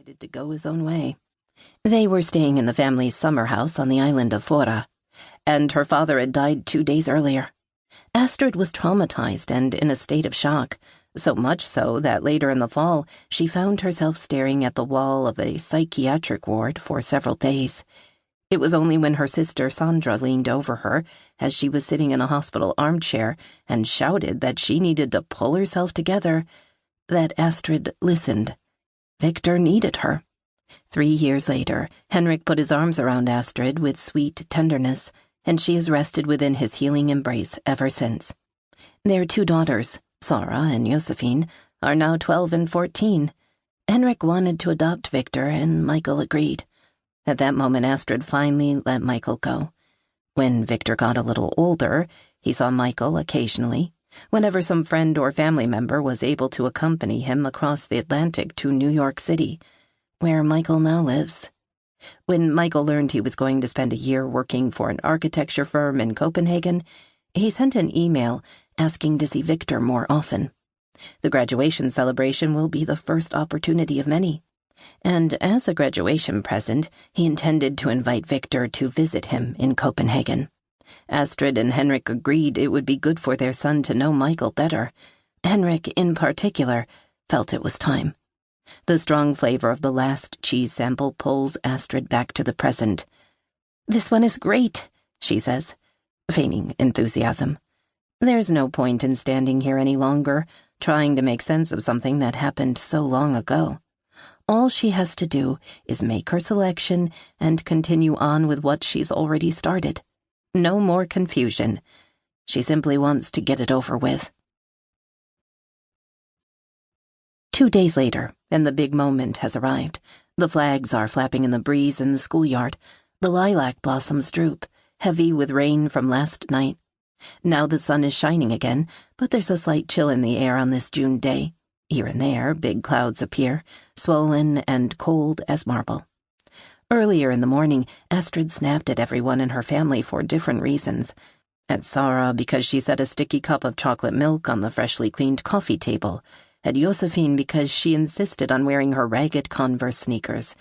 decided to go his own way. They were staying in the family's summer house on the island of Fora, and her father had died 2 days earlier. Astrid was traumatized and in a state of shock, so much so that later in the fall she found herself staring at the wall of a psychiatric ward for several days. It was only when her sister Sandra leaned over her as she was sitting in a hospital armchair and shouted that she needed to pull herself together that Astrid listened. Victor needed her. 3 years later, Henrik put his arms around Astrid with sweet tenderness, and she has rested within his healing embrace ever since. Their 2 daughters, Sarah and Josephine, are now 12 and 14. Henrik wanted to adopt Victor, and Michael agreed. At that moment, Astrid finally let Michael go. When Victor got a little older, he saw Michael occasionally, whenever some friend or family member was able to accompany him across the Atlantic to New York City, where Michael now lives. When Michael learned he was going to spend a year working for an architecture firm in Copenhagen, he sent an email asking to see Victor more often. The graduation celebration will be the first opportunity of many, and as a graduation present, he intended to invite Victor to visit him in Copenhagen. Astrid and Henrik agreed it would be good for their son to know Michael better. Henrik, in particular, felt it was time. The strong flavor of the last cheese sample pulls Astrid back to the present. "This one is great," she says, feigning enthusiasm. There's no point in standing here any longer, trying to make sense of something that happened so long ago. All she has to do is make her selection and continue on with what she's already started. No more confusion. She simply wants to get it over with. 2 days later, and the big moment has arrived. The flags are flapping in the breeze in the schoolyard. The lilac blossoms droop, heavy with rain from last night. Now the sun is shining again, but there's a slight chill in the air on this June day. Here and there, big clouds appear, swollen and cold as marble. Earlier in the morning, Astrid snapped at everyone in her family for different reasons. At Sarah because she set a sticky cup of chocolate milk on the freshly cleaned coffee table. At Josephine because she insisted on wearing her ragged Converse sneakers.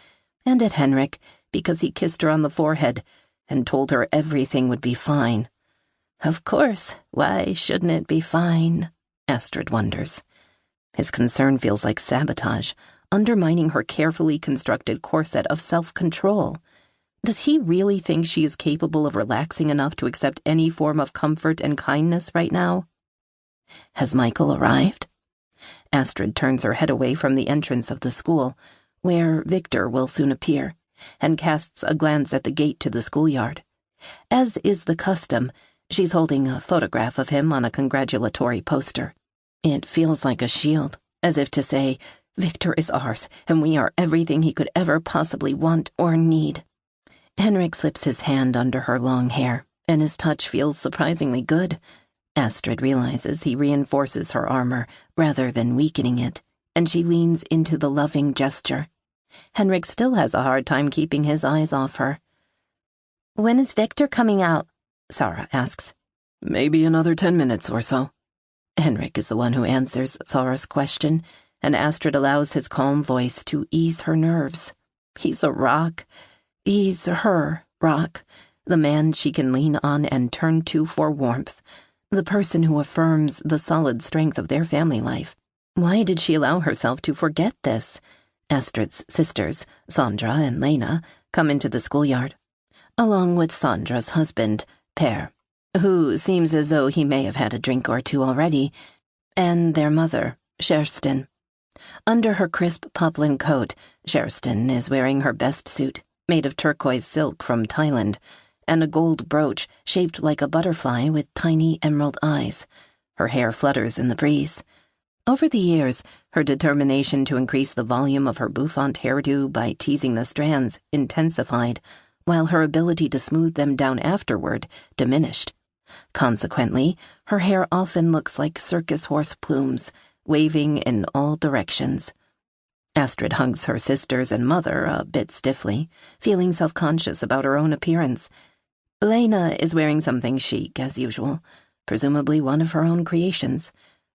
And at Henrik because he kissed her on the forehead and told her everything would be fine. Of course, why shouldn't it be fine? Astrid wonders. His concern feels like sabotage, undermining her carefully constructed corset of self-control. Does he really think she is capable of relaxing enough to accept any form of comfort and kindness right now? Has Michael arrived? Astrid turns her head away from the entrance of the school, where Victor will soon appear, and casts a glance at the gate to the schoolyard. As is the custom, she's holding a photograph of him on a congratulatory poster. It feels like a shield, as if to say, Victor is ours, and we are everything he could ever possibly want or need. Henrik slips his hand under her long hair, and his touch feels surprisingly good. Astrid realizes he reinforces her armor rather than weakening it, and she leans into the loving gesture. Henrik still has a hard time keeping his eyes off her. "When is Victor coming out?" Sarah asks. "Maybe another 10 minutes or so." Henrik is the one who answers Sarah's question, and Astrid allows his calm voice to ease her nerves. He's a rock. He's her rock, the man she can lean on and turn to for warmth, the person who affirms the solid strength of their family life. Why did she allow herself to forget this? Astrid's sisters, Sandra and Lena, come into the schoolyard, along with Sandra's husband, Per, who seems as though he may have had a drink or 2 already, and their mother, Kerstin. Under her crisp poplin coat, Kerstin is wearing her best suit, made of turquoise silk from Thailand, and a gold brooch shaped like a butterfly with tiny emerald eyes. Her hair flutters in the breeze. Over the years, her determination to increase the volume of her bouffant hairdo by teasing the strands intensified, while her ability to smooth them down afterward diminished. Consequently, her hair often looks like circus horse plumes, waving in all directions. Astrid hugs her sisters and mother a bit stiffly, feeling self-conscious about her own appearance. Lena is wearing something chic, as usual, presumably one of her own creations.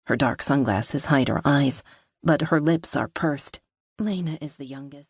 Her dark sunglasses hide her eyes, but her lips are pursed. Lena is the youngest.